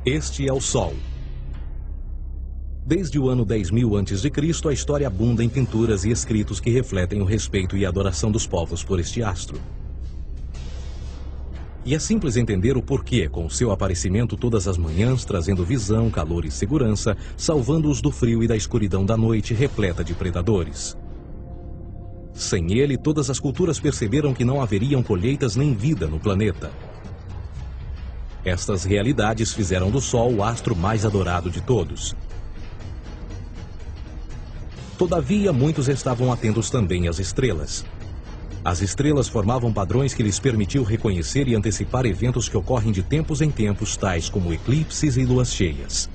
Este é o Sol. Desde o ano 10.000 a.C., a história abunda em pinturas e escritos que refletem o respeito e a adoração dos povos por este astro. E é simples entender o porquê, com seu aparecimento todas as manhãs, trazendo visão, calor e segurança, salvando-os do frio e da escuridão da noite repleta de predadores. Sem ele, todas as culturas perceberam que não haveriam colheitas nem vida no planeta. Estas realidades fizeram do Sol o astro mais adorado de todos. Todavia, muitos estavam atentos também às estrelas. As estrelas formavam padrões que lhes permitiam reconhecer e antecipar eventos que ocorrem de tempos em tempos, tais como eclipses e luas cheias.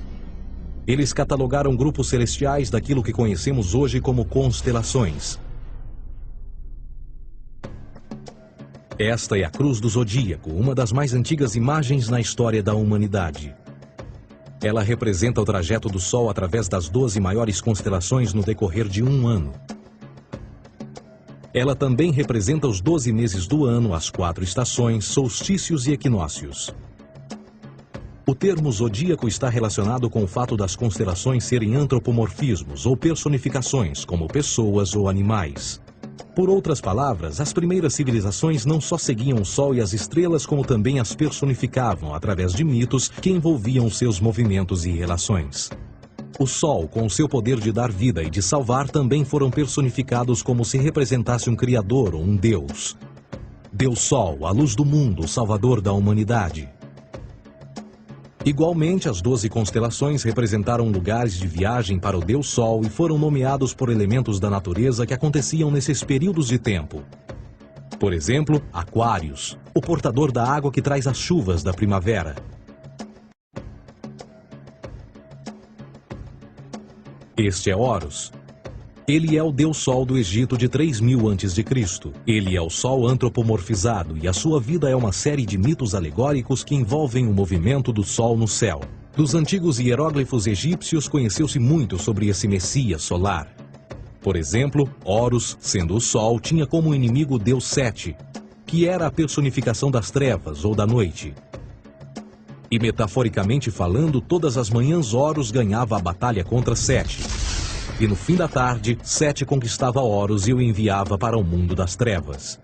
Eles catalogaram grupos celestiais daquilo que conhecemos hoje como constelações. Esta é a Cruz do Zodíaco, uma das mais antigas imagens na história da humanidade. Ela representa o trajeto do Sol através das 12 maiores constelações no decorrer de um ano. Ela também representa os 12 meses do ano, as 4 estações, solstícios e equinócios. O termo zodíaco está relacionado com o fato das constelações serem antropomorfismos ou personificações, como pessoas ou animais. Por outras palavras, as primeiras civilizações não só seguiam o Sol e as estrelas, como também as personificavam através de mitos que envolviam seus movimentos e relações. O Sol, com seu poder de dar vida e de salvar, também foram personificados como se representasse um criador ou um deus. Deus Sol, a luz do mundo, o salvador da humanidade. Igualmente, as 12 constelações representaram lugares de viagem para o Deus Sol e foram nomeados por elementos da natureza que aconteciam nesses períodos de tempo. Por exemplo, Aquários, o portador da água que traz as chuvas da primavera. Este é Horus. Ele é o Deus Sol do Egito de 3.000 a.C. Ele é o Sol antropomorfizado e a sua vida é uma série de mitos alegóricos que envolvem o movimento do Sol no céu. Dos antigos hieróglifos egípcios conheceu-se muito sobre esse Messias solar. Por exemplo, Horus, sendo o Sol, tinha como inimigo o Deus Sete, que era a personificação das trevas ou da noite. E metaforicamente falando, todas as manhãs Horus ganhava a batalha contra Sete. E no fim da tarde, Sete conquistava Horus e o enviava para o mundo das trevas.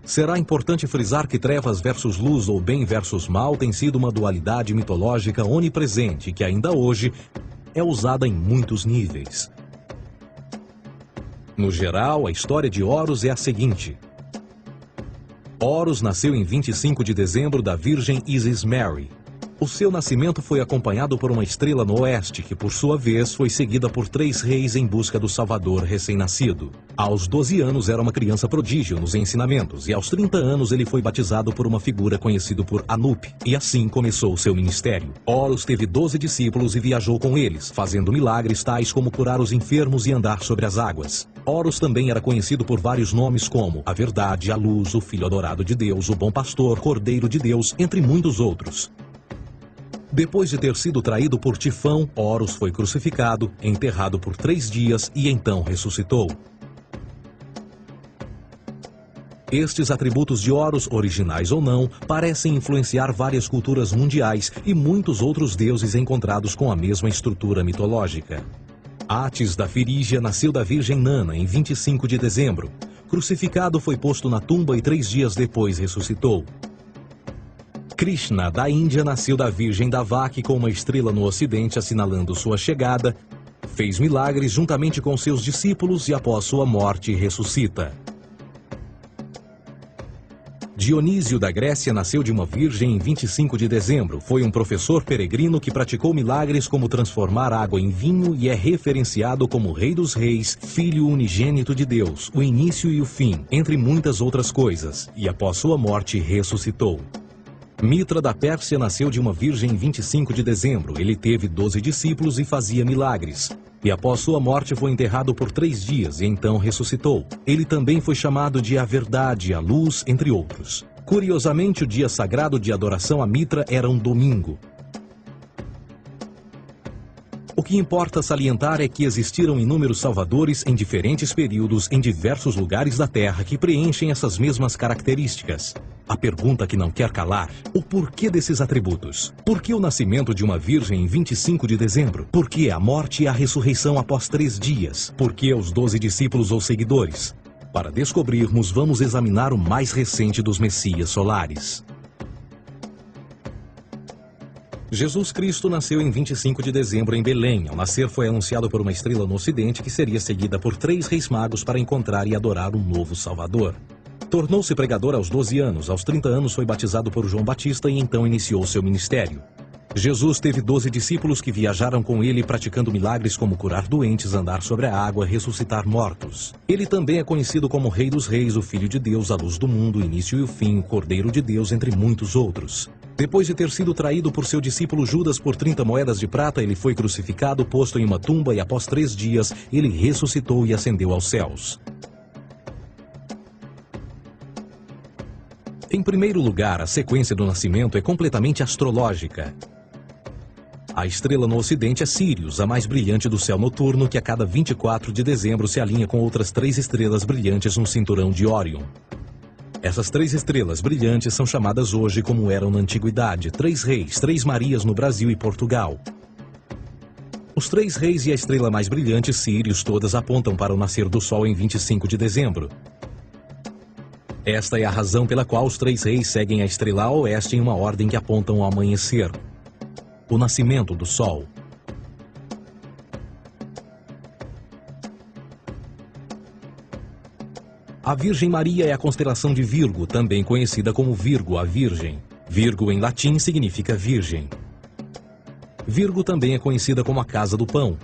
Será importante frisar que trevas versus luz ou bem versus mal tem sido uma dualidade mitológica onipresente que ainda hoje é usada em muitos níveis. No geral, a história de Horus é a seguinte. Horus nasceu em 25 de dezembro da Virgem Isis Mary. O seu nascimento foi acompanhado por uma estrela no oeste, que por sua vez foi seguida por 3 reis em busca do Salvador recém-nascido. Aos 12 anos era uma criança prodígio nos ensinamentos, e aos 30 anos ele foi batizado por uma figura conhecida por Anup, e assim começou seu ministério. Horus teve 12 discípulos e viajou com eles, fazendo milagres tais como curar os enfermos e andar sobre as águas. Horus também era conhecido por vários nomes como a Verdade, a Luz, o Filho Adorado de Deus, o Bom Pastor, Cordeiro de Deus, entre muitos outros. Depois de ter sido traído por Tifão, Horus foi crucificado, enterrado por 3 dias e então ressuscitou. Estes atributos de Horus, originais ou não, parecem influenciar várias culturas mundiais e muitos outros deuses encontrados com a mesma estrutura mitológica. Atis da Firígia nasceu da Virgem Nana em 25 de dezembro. Crucificado, foi posto na tumba e 3 dias depois ressuscitou. Krishna, da Índia, nasceu da Virgem Davaki com uma estrela no ocidente assinalando sua chegada, fez milagres juntamente com seus discípulos e após sua morte ressuscita. Dionísio da Grécia nasceu de uma virgem em 25 de dezembro. Foi um professor peregrino que praticou milagres como transformar água em vinho e é referenciado como Rei dos Reis, Filho unigênito de Deus, o início e o fim, entre muitas outras coisas, e após sua morte ressuscitou. Mitra da Pérsia nasceu de uma virgem em 25 de dezembro. Ele teve 12 discípulos e fazia milagres. E após sua morte foi enterrado por 3 dias e então ressuscitou. Ele também foi chamado de a Verdade, a Luz, entre outros. Curiosamente, o dia sagrado de adoração a Mitra era um domingo. O que importa salientar é que existiram inúmeros salvadores em diferentes períodos em diversos lugares da Terra que preenchem essas mesmas características. A pergunta que não quer calar: o porquê desses atributos? Por que o nascimento de uma virgem em 25 de dezembro? Por que a morte e a ressurreição após 3 dias? Por que os 12 discípulos ou seguidores? Para descobrirmos, vamos examinar o mais recente dos Messias solares. Jesus Cristo nasceu em 25 de dezembro em Belém. Ao nascer, foi anunciado por uma estrela no ocidente que seria seguida por 3 reis magos para encontrar e adorar um novo Salvador. Tornou-se pregador aos 12 anos. Aos 30 anos foi batizado por João Batista e então iniciou seu ministério. Jesus teve 12 discípulos que viajaram com ele praticando milagres como curar doentes, andar sobre a água, ressuscitar mortos. Ele também é conhecido como Rei dos Reis, o Filho de Deus, a luz do mundo, o início e o fim, o Cordeiro de Deus, entre muitos outros. Depois de ter sido traído por seu discípulo Judas por 30 moedas de prata, ele foi crucificado, posto em uma tumba e após 3 dias ele ressuscitou e ascendeu aos céus. Em primeiro lugar, a sequência do nascimento é completamente astrológica. A estrela no ocidente é Sírius, a mais brilhante do céu noturno, que a cada 24 de dezembro se alinha com outras 3 estrelas brilhantes no cinturão de Órion. Essas 3 estrelas brilhantes são chamadas hoje, como eram na antiguidade, 3 reis, 3 Marias no Brasil e Portugal. Os 3 reis e a estrela mais brilhante, Sírius, todas apontam para o nascer do Sol em 25 de dezembro. Esta é a razão pela qual os 3 reis seguem a estrela a oeste em uma ordem que apontam ao amanhecer. O nascimento do Sol. A Virgem Maria é a constelação de Virgo, também conhecida como Virgo, a Virgem. Virgo em latim significa virgem. Virgo também é conhecida como a casa do pão.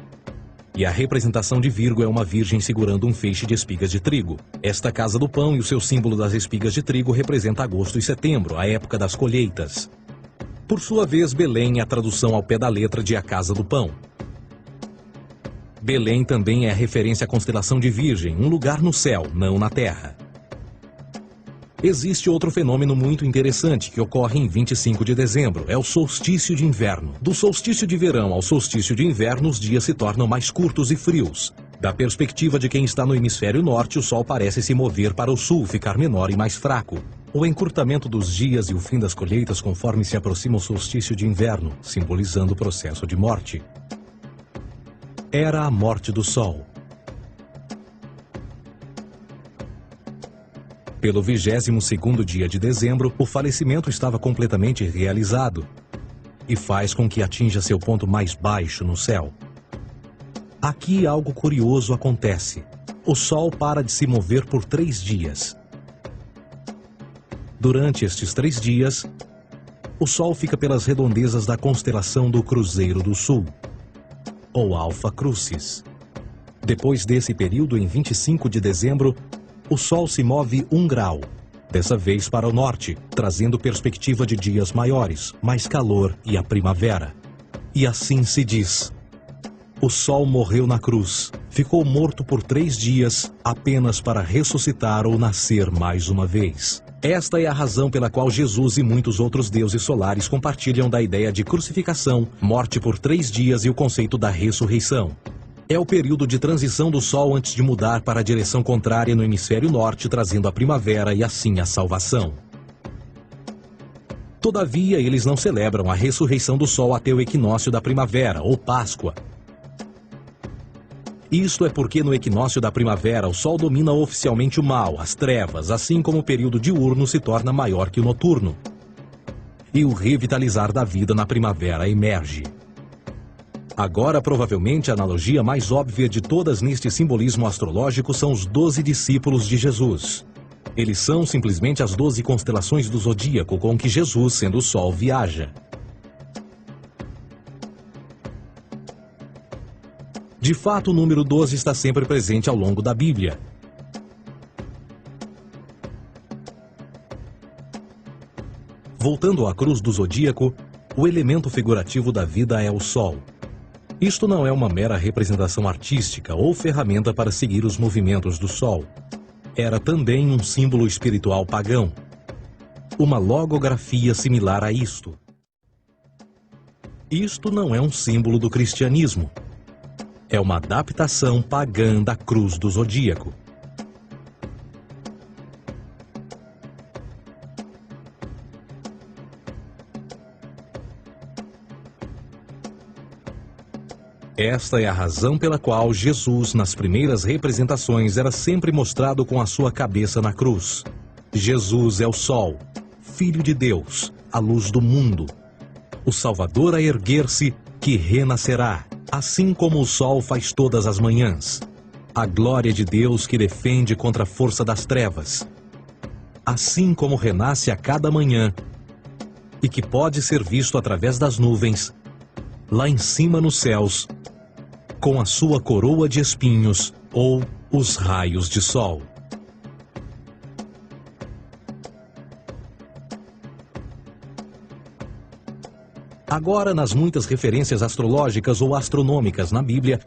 E a representação de Virgo é uma virgem segurando um feixe de espigas de trigo. Esta casa do pão e o seu símbolo das espigas de trigo representa agosto e setembro, a época das colheitas. Por sua vez, Belém é a tradução ao pé da letra de a casa do pão. Belém também é a referência à constelação de Virgem, um lugar no céu, não na terra. Existe outro fenômeno muito interessante que ocorre em 25 de dezembro, é o solstício de inverno. Do solstício de verão ao solstício de inverno, os dias se tornam mais curtos e frios. Da perspectiva de quem está no hemisfério norte, o sol parece se mover para o sul, ficar menor e mais fraco. O encurtamento dos dias e o fim das colheitas conforme se aproxima o solstício de inverno, simbolizando o processo de morte. Era a morte do sol. Pelo 22º dia de dezembro, o falecimento estava completamente realizado e faz com que atinja seu ponto mais baixo no céu. Aqui algo curioso acontece. O Sol para de se mover por 3 dias. Durante estes 3 dias, o Sol fica pelas redondezas da constelação do Cruzeiro do Sul, ou Alfa Crucis. Depois desse período, em 25 de dezembro, o Sol se move 1 grau, dessa vez para o norte, trazendo perspectiva de dias maiores, mais calor e a primavera. E assim se diz: o Sol morreu na cruz, ficou morto por 3 dias, apenas para ressuscitar ou nascer mais uma vez. Esta é a razão pela qual Jesus e muitos outros deuses solares compartilham da ideia de crucificação, morte por 3 dias e o conceito da ressurreição. É o período de transição do Sol antes de mudar para a direção contrária no hemisfério norte, trazendo a primavera e assim a salvação. Todavia, eles não celebram a ressurreição do Sol até o equinócio da primavera, ou Páscoa. Isto é porque no equinócio da primavera o Sol domina oficialmente o mal, as trevas, assim como o período diurno se torna maior que o noturno. E o revitalizar da vida na primavera emerge. Agora, provavelmente, a analogia mais óbvia de todas neste simbolismo astrológico são os 12 discípulos de Jesus. Eles são simplesmente as 12 constelações do zodíaco com que Jesus, sendo o Sol, viaja. De fato, o número 12 está sempre presente ao longo da Bíblia. Voltando à cruz do zodíaco, o elemento figurativo da vida é o Sol. Isto não é uma mera representação artística ou ferramenta para seguir os movimentos do Sol. Era também um símbolo espiritual pagão. Uma logografia similar a isto. Isto não é um símbolo do cristianismo. É uma adaptação pagã da cruz do zodíaco. Esta é a razão pela qual Jesus, nas primeiras representações, era sempre mostrado com a sua cabeça na cruz. Jesus é o Sol, Filho de Deus, a luz do mundo. O Salvador a erguer-se, que renascerá, assim como o sol faz todas as manhãs. A glória de Deus que defende contra a força das trevas. Assim como renasce a cada manhã, e que pode ser visto através das nuvens, lá em cima nos céus, com a sua coroa de espinhos ou os raios de sol. Agora, nas muitas referências astrológicas ou astronômicas na Bíblia,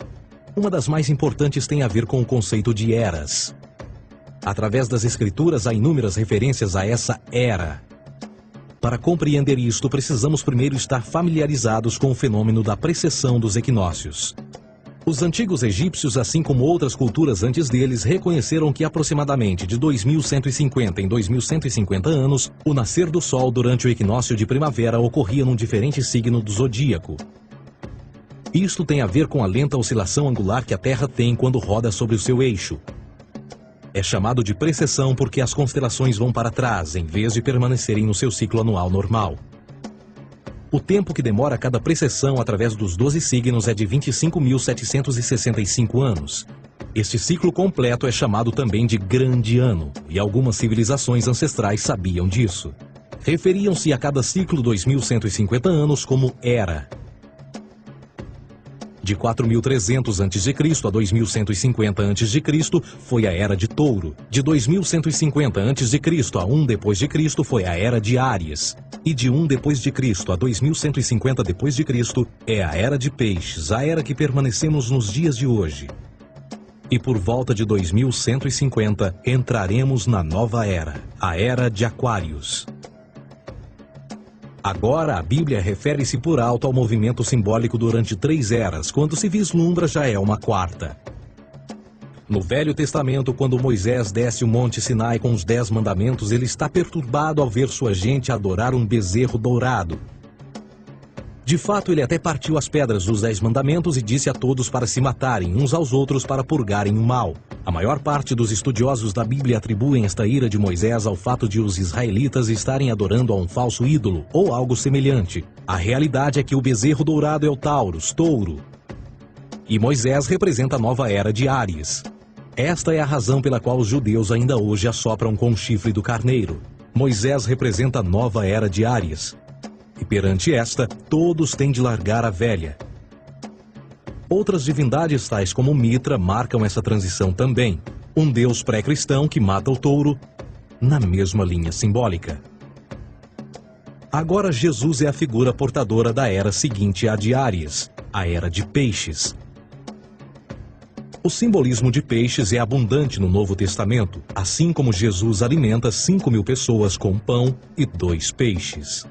uma das mais importantes tem a ver com o conceito de eras. Através das Escrituras há inúmeras referências a essa era. Para compreender isto, precisamos primeiro estar familiarizados com o fenômeno da precessão dos equinócios. Os antigos egípcios, assim como outras culturas antes deles, reconheceram que aproximadamente de 2150 em 2150 anos, o nascer do Sol durante o equinócio de primavera ocorria num diferente signo do zodíaco. Isto tem a ver com a lenta oscilação angular que a Terra tem quando roda sobre o seu eixo. É chamado de precessão porque as constelações vão para trás, em vez de permanecerem no seu ciclo anual normal. O tempo que demora cada precessão através dos 12 signos é de 25.765 anos. Este ciclo completo é chamado também de Grande Ano, e algumas civilizações ancestrais sabiam disso. Referiam-se a cada ciclo 2150 anos como Era. De 4.300 a.C. a 2150 a.C. foi a Era de Touro. De 2150 a.C. a 1 d.C. foi a Era de Áries. E de 1 d.C. a 2150 d.C. é a Era de Peixes, a era que permanecemos nos dias de hoje. E por volta de 2150 entraremos na nova era, a Era de Aquários. Agora, a Bíblia refere-se por alto ao movimento simbólico durante 3 eras, quando se vislumbra já é uma quarta. No Velho Testamento, quando Moisés desce o Monte Sinai com os 10 mandamentos, ele está perturbado ao ver sua gente adorar um bezerro dourado. De fato, ele até partiu as pedras dos 10 mandamentos e disse a todos para se matarem uns aos outros para purgarem o mal. A maior parte dos estudiosos da Bíblia atribuem esta ira de Moisés ao fato de os israelitas estarem adorando a um falso ídolo, ou algo semelhante. A realidade é que o bezerro dourado é o Taurus, touro. E Moisés representa a nova era de Áries. Esta é a razão pela qual os judeus ainda hoje assopram com o chifre do carneiro. Moisés representa a nova era de Áries. E perante esta, todos têm de largar a velha. Outras divindades, tais como Mitra, marcam essa transição também. Um deus pré-cristão que mata o touro, na mesma linha simbólica. Agora Jesus é a figura portadora da era seguinte à de Áries, a era de Peixes. O simbolismo de peixes é abundante no Novo Testamento, assim como Jesus alimenta 5.000 pessoas com pão e 2 peixes.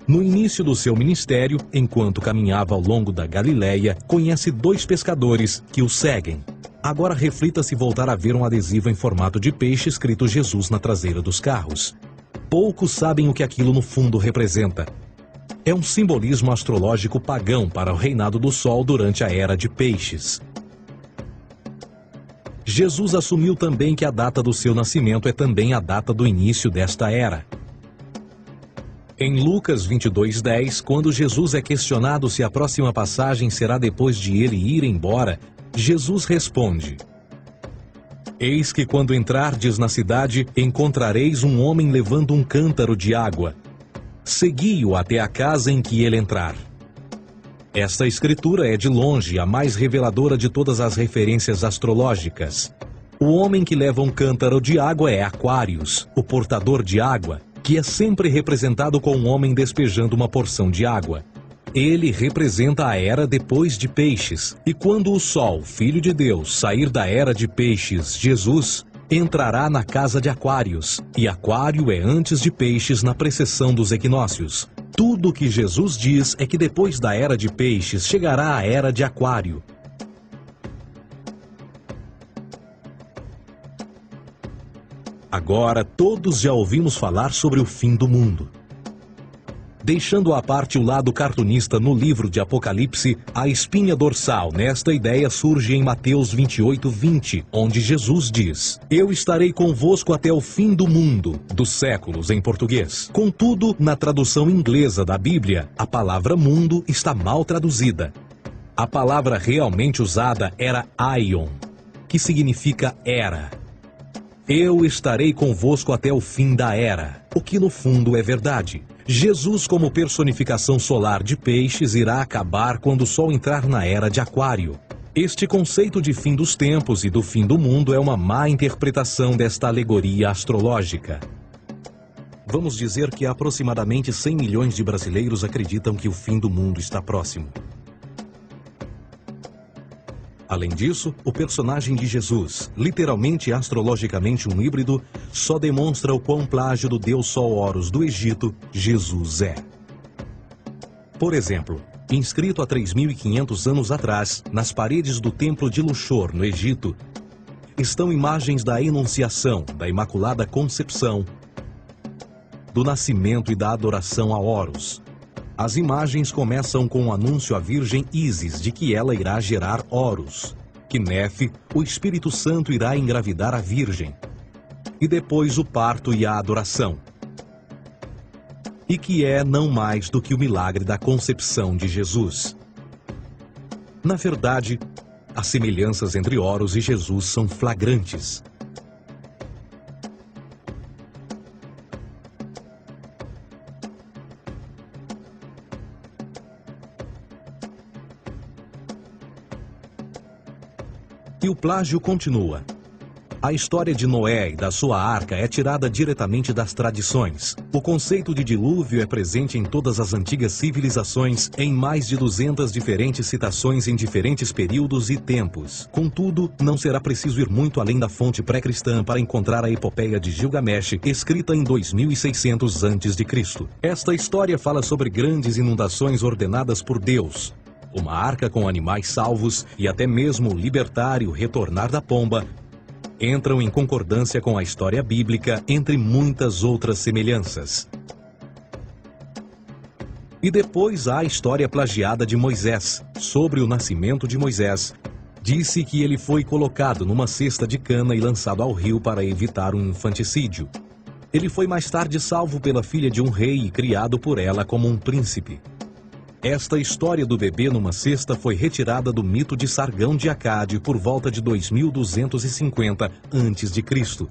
No início do seu ministério, enquanto caminhava ao longo da Galileia, conhece 2 pescadores que o seguem. Agora reflita se voltar a ver um adesivo em formato de peixe escrito Jesus na traseira dos carros. Poucos sabem o que aquilo no fundo representa. É um simbolismo astrológico pagão para o reinado do Sol durante a Era de Peixes. Jesus assumiu também que a data do seu nascimento é também a data do início desta era. Em Lucas 22:10, quando Jesus é questionado se a próxima passagem será depois de ele ir embora, Jesus responde: Eis que quando entrardes na cidade, encontrareis um homem levando um cântaro de água. Segui-o até a casa em que ele entrar. Esta escritura é de longe a mais reveladora de todas as referências astrológicas. O homem que leva um cântaro de água é Aquários, o portador de água, que é sempre representado com um homem despejando uma porção de água. Ele representa a era depois de Peixes, e quando o Sol, Filho de Deus, sair da era de Peixes, Jesus, entrará na casa de Aquários, e Aquário é antes de Peixes na precessão dos equinócios. Tudo o que Jesus diz é que depois da era de Peixes chegará a era de Aquário. Agora todos já ouvimos falar sobre o fim do mundo. Deixando à parte o lado cartunista no livro de Apocalipse, a espinha dorsal nesta ideia surge em Mateus 28:20, onde Jesus diz: Eu estarei convosco até o fim do mundo, dos séculos em português. Contudo, na tradução inglesa da Bíblia, a palavra mundo está mal traduzida. A palavra realmente usada era aion, que significa era. Eu estarei convosco até o fim da era, o que no fundo é verdade. Jesus, como personificação solar de peixes, irá acabar quando o Sol entrar na era de Aquário. Este conceito de fim dos tempos e do fim do mundo é uma má interpretação desta alegoria astrológica. Vamos dizer que aproximadamente 100 milhões de brasileiros acreditam que o fim do mundo está próximo. Além disso, o personagem de Jesus, literalmente e astrologicamente um híbrido, só demonstra o quão plágio do deus Sol Horus do Egito, Jesus é. Por exemplo, inscrito há 3.500 anos atrás, nas paredes do templo de Luxor, no Egito, estão imagens da Enunciação, da Imaculada Concepção, do nascimento e da adoração a Horus. As imagens começam com o anúncio à Virgem Ísis de que ela irá gerar Horus, que Nefe, o Espírito Santo, irá engravidar a Virgem, e depois o parto e a adoração, e que é não mais do que o milagre da concepção de Jesus. Na verdade, as semelhanças entre Horus e Jesus são flagrantes. E o plágio continua. A história de Noé e da sua arca é tirada diretamente das tradições. O conceito de dilúvio é presente em todas as antigas civilizações, em mais de 200 diferentes citações em diferentes períodos e tempos. Contudo, não será preciso ir muito além da fonte pré-cristã para encontrar a epopeia de Gilgamesh, escrita em 2600 a.C. Esta história fala sobre grandes inundações ordenadas por Deus, uma arca com animais salvos e até mesmo o libertário retornar da pomba, entram em concordância com a história bíblica, entre muitas outras semelhanças. E depois há a história plagiada de Moisés. Sobre o nascimento de Moisés, disse que ele foi colocado numa cesta de cana e lançado ao rio para evitar um infanticídio. Ele foi mais tarde salvo pela filha de um rei e criado por ela como um príncipe. Esta história do bebê numa cesta foi retirada do mito de Sargão de Acade por volta de 2250 a.C.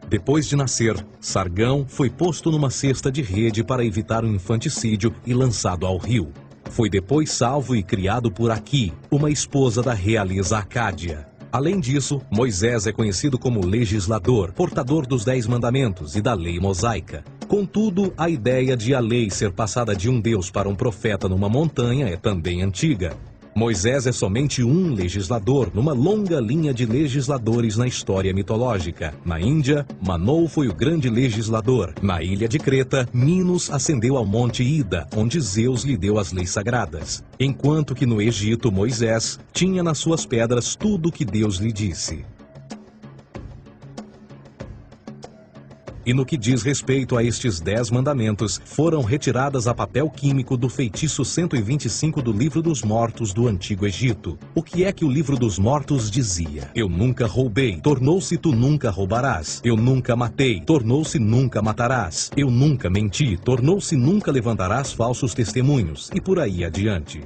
Depois de nascer, Sargão foi posto numa cesta de rede para evitar um infanticídio e lançado ao rio. Foi depois salvo e criado por Aqui, uma esposa da realeza Acádia. Além disso, Moisés é conhecido como legislador, portador dos 10 mandamentos e da lei mosaica. Contudo, a ideia de a lei ser passada de um deus para um profeta numa montanha é também antiga. Moisés é somente um legislador numa longa linha de legisladores na história mitológica. Na Índia, Manou foi o grande legislador. Na ilha de Creta, Minos ascendeu ao monte Ida, onde Zeus lhe deu as leis sagradas. Enquanto que no Egito, Moisés tinha nas suas pedras tudo o que Deus lhe disse. E no que diz respeito a estes 10 mandamentos, foram retiradas a papel químico do feitiço 125 do Livro dos Mortos do Antigo Egito. O que é que o Livro dos Mortos dizia? Eu nunca roubei, tornou-se tu nunca roubarás. Eu nunca matei, tornou-se nunca matarás. Eu nunca menti, tornou-se nunca levantarás falsos testemunhos. E por aí adiante.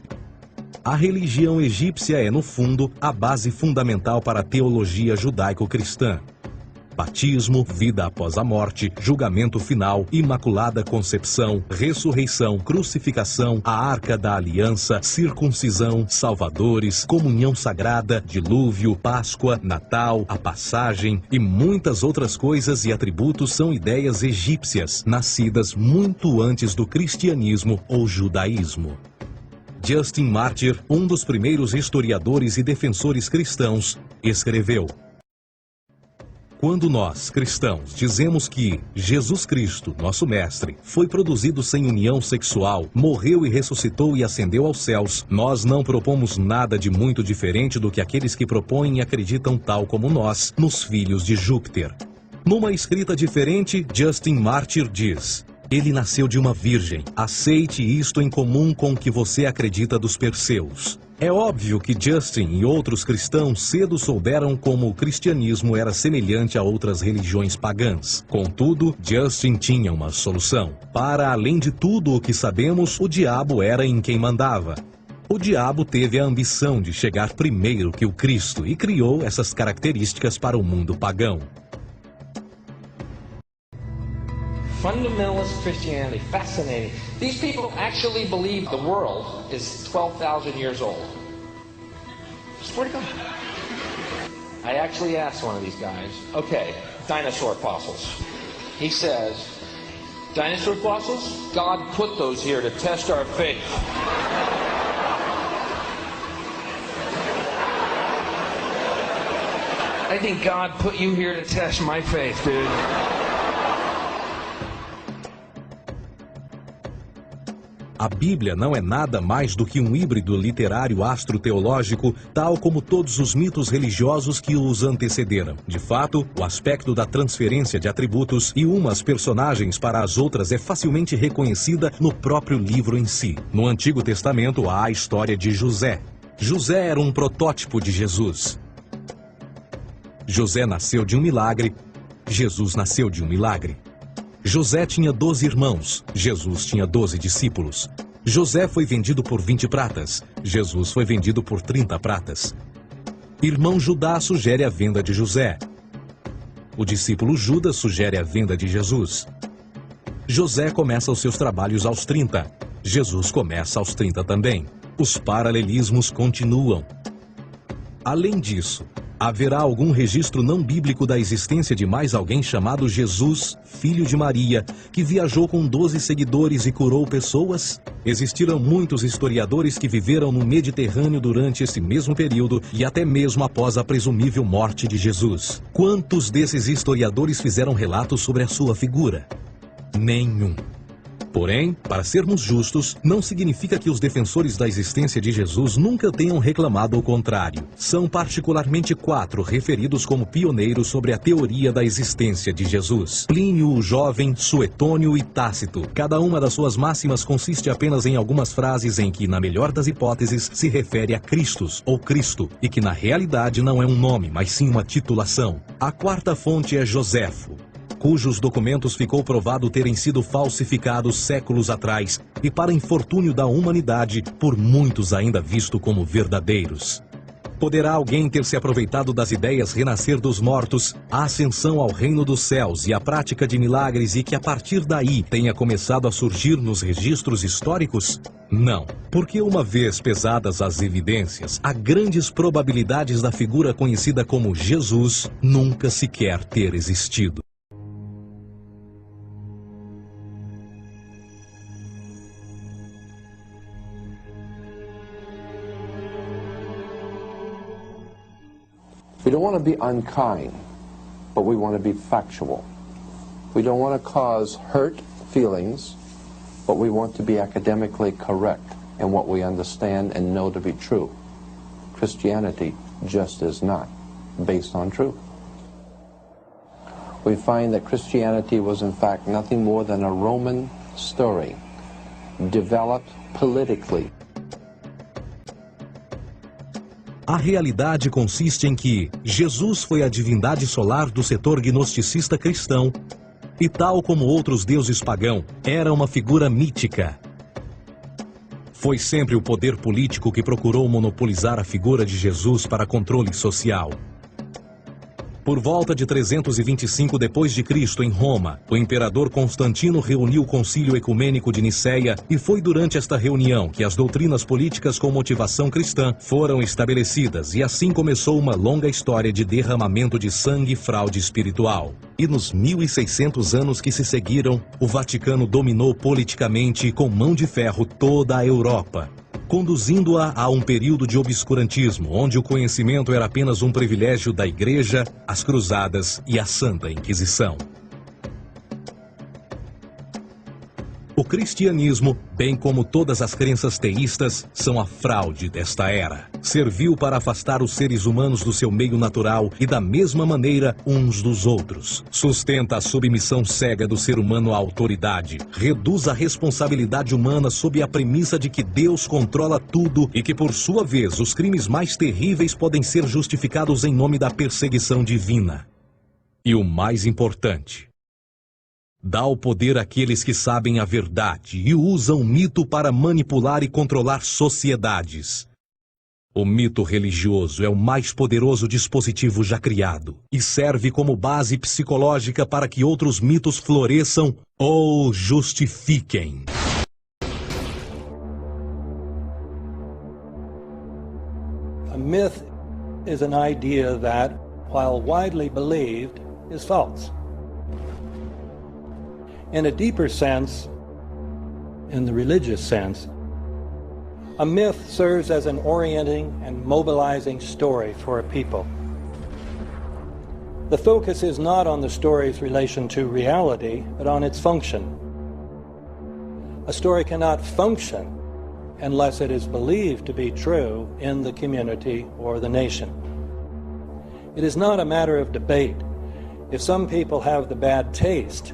A religião egípcia é, no fundo, a base fundamental para a teologia judaico-cristã. Batismo, vida após a morte, julgamento final, imaculada concepção, ressurreição, crucificação, a arca da aliança, circuncisão, salvadores, comunhão sagrada, dilúvio, Páscoa, Natal, a passagem e muitas outras coisas e atributos são ideias egípcias, nascidas muito antes do cristianismo ou judaísmo. Justin Martyr, um dos primeiros historiadores e defensores cristãos, escreveu: quando nós, cristãos, dizemos que Jesus Cristo, nosso Mestre, foi produzido sem união sexual, morreu e ressuscitou e ascendeu aos céus, nós não propomos nada de muito diferente do que aqueles que propõem e acreditam tal como nós, nos filhos de Júpiter. Numa escrita diferente, Justin Martyr diz: Ele nasceu de uma virgem. Aceite isto em comum com o que você acredita dos Perseus. É óbvio que Justin e outros cristãos cedo souberam como o cristianismo era semelhante a outras religiões pagãs. Contudo, Justin tinha uma solução. Para além de tudo o que sabemos, o diabo era em quem mandava. O diabo teve a ambição de chegar primeiro que o Cristo e criou essas características para o mundo pagão. Fundamentalist Christianity, fascinating. These people actually believe the world is 12,000 years old. Swear to God. I actually asked one of these guys, okay, dinosaur fossils. He says, dinosaur fossils? God put those here to test our faith. I think God put you here to test my faith, dude. A Bíblia não é nada mais do que um híbrido literário astroteológico, tal como todos os mitos religiosos que os antecederam. De fato, o aspecto da transferência de atributos e umas personagens para as outras é facilmente reconhecida no próprio livro em si. No Antigo Testamento há a história de José. José era um protótipo de Jesus. José nasceu de um milagre, Jesus nasceu de um milagre. José tinha 12 irmãos, Jesus tinha 12 discípulos. José foi vendido por 20 pratas, Jesus foi vendido por 30 pratas. Irmão Judá sugere a venda de José. O discípulo Judas sugere a venda de Jesus. José começa os seus trabalhos aos 30, Jesus começa aos 30 também. Os paralelismos continuam. Além disso, haverá algum registro não bíblico da existência de mais alguém chamado Jesus, filho de Maria, que viajou com 12 seguidores e curou pessoas? Existiram muitos historiadores que viveram no Mediterrâneo durante esse mesmo período e até mesmo após a presumível morte de Jesus. Quantos desses historiadores fizeram relatos sobre a sua figura? Nenhum. Porém, para sermos justos, não significa que os defensores da existência de Jesus nunca tenham reclamado o contrário. São particularmente 4 referidos como pioneiros sobre a teoria da existência de Jesus: Plínio o Jovem, Suetônio e Tácito. Cada uma das suas máximas consiste apenas em algumas frases em que, na melhor das hipóteses, se refere a Christus ou Cristo, e que na realidade não é um nome, mas sim uma titulação. A 4ª fonte é Joséfo, cujos documentos ficou provado terem sido falsificados séculos atrás e, para infortúnio da humanidade, por muitos ainda visto como verdadeiros. Poderá alguém ter se aproveitado das ideias renascer dos mortos, a ascensão ao reino dos céus e a prática de milagres e que a partir daí tenha começado a surgir nos registros históricos? Não, porque uma vez pesadas as evidências, há grandes probabilidades da figura conhecida como Jesus nunca sequer ter existido. We don't want to be unkind, but we want to be factual. We don't want to cause hurt feelings, but we want to be academically correct in what we understand and know to be true. Christianity just is not based on truth. We find that Christianity was in fact nothing more than a Roman story, developed politically. A realidade consiste em que Jesus foi a divindade solar do setor gnosticista cristão e, tal como outros deuses pagãos, era uma figura mítica. Foi sempre o poder político que procurou monopolizar a figura de Jesus para controle social. Por volta de 325 d.C., em Roma, o imperador Constantino reuniu o Concílio Ecumênico de Niceia e foi durante esta reunião que as doutrinas políticas com motivação cristã foram estabelecidas e assim começou uma longa história de derramamento de sangue e fraude espiritual. E nos 1600 anos que se seguiram, o Vaticano dominou politicamente e com mão de ferro toda a Europa, conduzindo-a a um período de obscurantismo, onde o conhecimento era apenas um privilégio da Igreja, as Cruzadas e a Santa Inquisição. O o cristianismo, bem como todas as crenças teístas, são a fraude desta era. Serviu para afastar os seres humanos do seu meio natural e da mesma maneira uns dos outros. Sustenta a submissão cega do ser humano à autoridade. Reduz a responsabilidade humana sob a premissa de que Deus controla tudo e que, por sua vez, os crimes mais terríveis podem ser justificados em nome da perseguição divina. E o mais importante, dá o poder àqueles que sabem a verdade e usam o mito para manipular e controlar sociedades. O mito religioso é o mais poderoso dispositivo já criado e serve como base psicológica para que outros mitos floresçam ou justifiquem. A myth is an idea that, while widely believed, is false. In a deeper sense, in the religious sense, a myth serves as an orienting and mobilizing story for a people. The focus is not on the story's relation to reality, but on its function. A story cannot function unless it is believed to be true in the community or the nation. It is not a matter of debate. If some people have the bad taste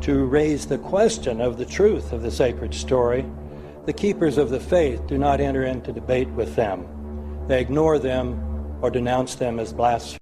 to raise the question of the truth of the sacred story, the keepers of the faith do not enter into debate with them. They ignore them or denounce them as blasphemous.